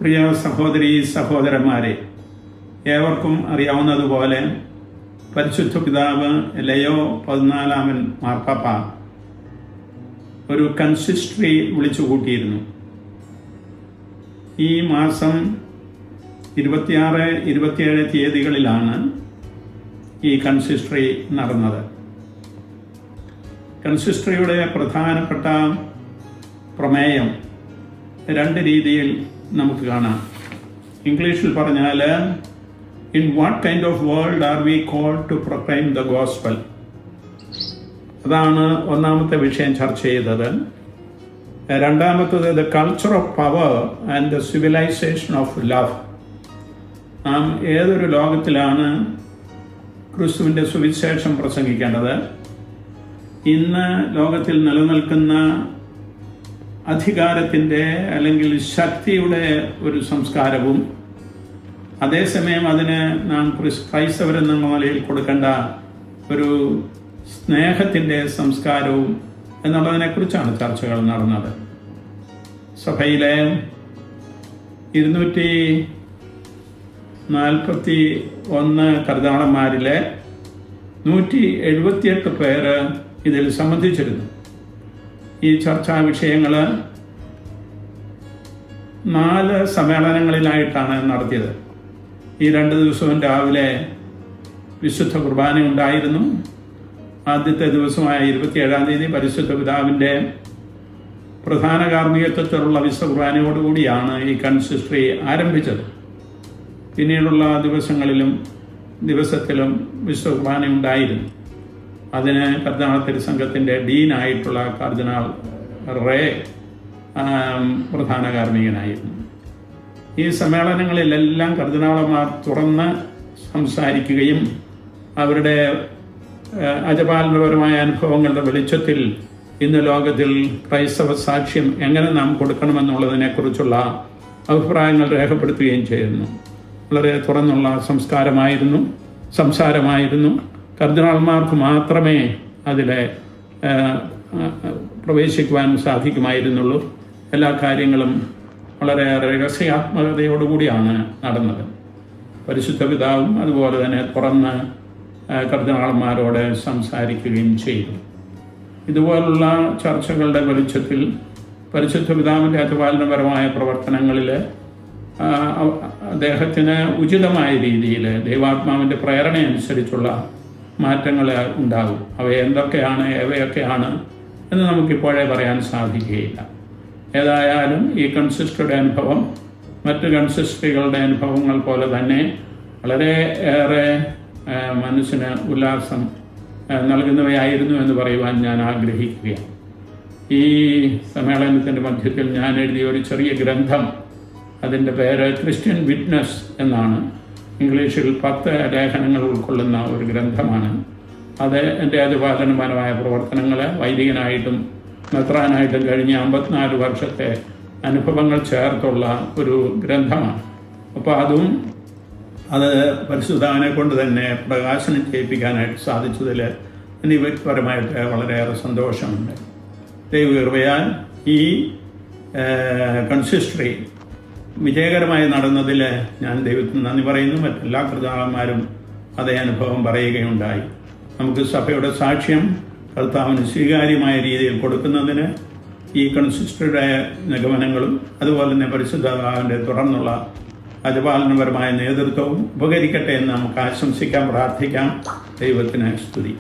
പ്രിയ സഹോദരീ സഹോദരന്മാരെ, ഏവർക്കും അറിയാവുന്നതുപോലെ പരിശുദ്ധ പിതാവ് ലയോ 14 മാർപ്പാപ്പ ഒരു കൺസിസ്റ്ററി വിളിച്ചു കൂട്ടിയിരുന്നു. ഈ മാസം 26, 27 തീയതികളിലാണ് ഈ കൺസിസ്റ്ററി നടന്നത്. കൺസിസ്റ്ററിയുടെ പ്രധാനപ്പെട്ട പ്രമേയം 2 രീതിയിൽ നമുക്ക് കാണാം. ഇംഗ്ലീഷിൽ പറഞ്ഞാൽ in what kind of world are we called to proclaim the gospel, അതാണ് ഒന്നാമത്തെ വിഷയം ചർച്ച ചെയ്തത്. രണ്ടാമത്തത് the culture of power and the civilization of love. നാം ഏതൊരു ലോകത്തിലാണ് ക്രിസ്തുവിൻ്റെ സുവിശേഷം പ്രസംഗിക്കേണ്ടത്? ഇന്ന് ലോകത്തിൽ നിലനിൽക്കുന്ന അധികാരത്തിൻ്റെ അല്ലെങ്കിൽ ശക്തിയുടെ ഒരു സംസ്കാരവും അതേസമയം അതിന് നാം ക്രൈസ്തവരെന്നുള്ള നിലയിൽ കൊടുക്കേണ്ട ഒരു സ്നേഹത്തിൻ്റെ സംസ്കാരവും എന്നുള്ളതിനെക്കുറിച്ചാണ് ചർച്ചകൾ നടന്നത്. സഭയിലെ 241 കർദ്ദിനാളന്മാരിലെ 178 പേര് ഇതിൽ സംബന്ധിച്ചിരുന്നു. ഈ ചർച്ചാ വിഷയങ്ങൾ 4 സമ്മേളനങ്ങളിലായിട്ടാണ് നടത്തിയത്. ഈ 2 ദിവസവും രാവിലെ വിശുദ്ധ കുർബാന ഉണ്ടായിരുന്നു. ആദ്യത്തെ ദിവസമായ 27-ാം തീയതി പരിശുദ്ധ പിതാവിൻ്റെ പ്രധാന കാർമ്മികത്വത്തിലുള്ള വിശുദ്ധ കുർബാനയോടുകൂടിയാണ് ഈ കൺസിസ്റ്ററി ആരംഭിച്ചത്. പിന്നീടുള്ള ദിവസത്തിലും വിശുദ്ധ കുർബാന ഉണ്ടായിരുന്നു. അതിന് കർദ്ദിനാൾ തിരുസംഘത്തിൻ്റെ ഡീനായിട്ടുള്ള കർദ്ദിനാൾ റേ പ്രധാന കാർമ്മികനായിരുന്നു. ഈ സമ്മേളനങ്ങളിലെല്ലാം കർദ്ദിനാളന്മാർ തുറന്ന് സംസാരിക്കുകയും അവരുടെ അജപാലനപരമായ അനുഭവങ്ങളുടെ വെളിച്ചത്തിൽ ഇന്ന് ലോകത്തിൽ ക്രൈസ്തവ സാക്ഷ്യം എങ്ങനെ നാം കൊടുക്കണമെന്നുള്ളതിനെക്കുറിച്ചുള്ള അഭിപ്രായങ്ങൾ രേഖപ്പെടുത്തുകയും ചെയ്യുന്നു. വളരെ തുറന്നുള്ള സംസാരമായിരുന്നു. കർദ്ദിനാൾമാർക്ക് മാത്രമേ അതിലെ പ്രവേശിക്കുവാൻ സാധിക്കുമായിരുന്നുള്ളൂ. എല്ലാ കാര്യങ്ങളും വളരെ രഹസ്യാത്മകതയോടുകൂടിയാണ് നടന്നത്. പരിശുദ്ധ പിതാവും അതുപോലെ തന്നെ തുറന്ന് കർദ്ദിനാൾമാരോട് സംസാരിക്കുകയും ചെയ്തു. ഇതുപോലുള്ള ചർച്ചകളുടെ വെളിച്ചത്തിൽ പരിശുദ്ധ പിതാവിൻ്റെ അധിപാലനപരമായ പ്രവർത്തനങ്ങളിൽ അദ്ദേഹത്തിന് ഉചിതമായ രീതിയിൽ ദൈവാത്മാവിൻ്റെ പ്രേരണയനുസരിച്ചുള്ള മാറ്റങ്ങൾ ഉണ്ടാകും. അവയൊക്കെയാണ് എന്ന് നമുക്കിപ്പോഴേ പറയാൻ സാധിക്കുകയില്ല. ഏതായാലും ഈ കൺസിസ്റ്ററിയുടെ അനുഭവം മറ്റ് കൺസിസ്റ്ററികളുടെ അനുഭവങ്ങൾ പോലെ തന്നെ വളരെ ഏറെ മനസ്സിന് ഉല്ലാസം നൽകുന്നവയായിരുന്നു എന്ന് പറയുവാൻ ഞാൻ ആഗ്രഹിക്കുകയാണ്. ഈ സമ്മേളനത്തിൻ്റെ മധ്യത്തിൽ ഞാൻ എഴുതിയ ഒരു ചെറിയ ഗ്രന്ഥം, അതിൻ്റെ പേര് ക്രിസ്ത്യൻ വിറ്റ്നസ് എന്നാണ്. ഇംഗ്ലീഷിൽ 10 ലേഖനങ്ങൾ ഉൾക്കൊള്ളുന്ന ഒരു ഗ്രന്ഥമാണ്. അത് എൻ്റെ അധിപാലനപരമായ പ്രവർത്തനങ്ങൾ വൈദികനായിട്ടും മെത്രാനായിട്ടും കഴിഞ്ഞ 54 വർഷത്തെ അനുഭവങ്ങൾ ചേർത്തുള്ള ഒരു ഗ്രന്ഥമാണ്. അപ്പോൾ അത് പരിശുദ്ധാവിനെ കൊണ്ട് തന്നെ പ്രകാശനം ചെയ്യിപ്പിക്കാനായിട്ട് സാധിച്ചതിൽ എനിക്ക് വ്യക്തിപരമായിട്ട് വളരെയേറെ സന്തോഷമുണ്ട്. ദൈവകൃപയാൽ ഈ കൺസിസ്റ്ററി വിജയകരമായി നടന്നതിൽ ഞാൻ ദൈവത്തിന് നന്ദി പറയുന്നു. മറ്റെല്ലാ കർദ്ദിനാളന്മാരും അതേ അനുഭവം പറയുകയുണ്ടായി. നമുക്ക് സഭയുടെ സാക്ഷ്യം കർത്താവിന് സ്വീകാര്യമായ രീതിയിൽ കൊടുക്കുന്നതിന് ഈ കൺസിസ്റ്ററിയുടെ നിഗമനങ്ങളും അതുപോലെ തന്നെ പരിശുദ്ധാവിൻ്റെ തുടർന്നുള്ള അജപാലനപരമായ നേതൃത്വവും ഉപകരിക്കട്ടെ എന്ന് നമുക്ക് ആശംസിക്കാം, പ്രാർത്ഥിക്കാം. ദൈവത്തിന് സ്തുതി.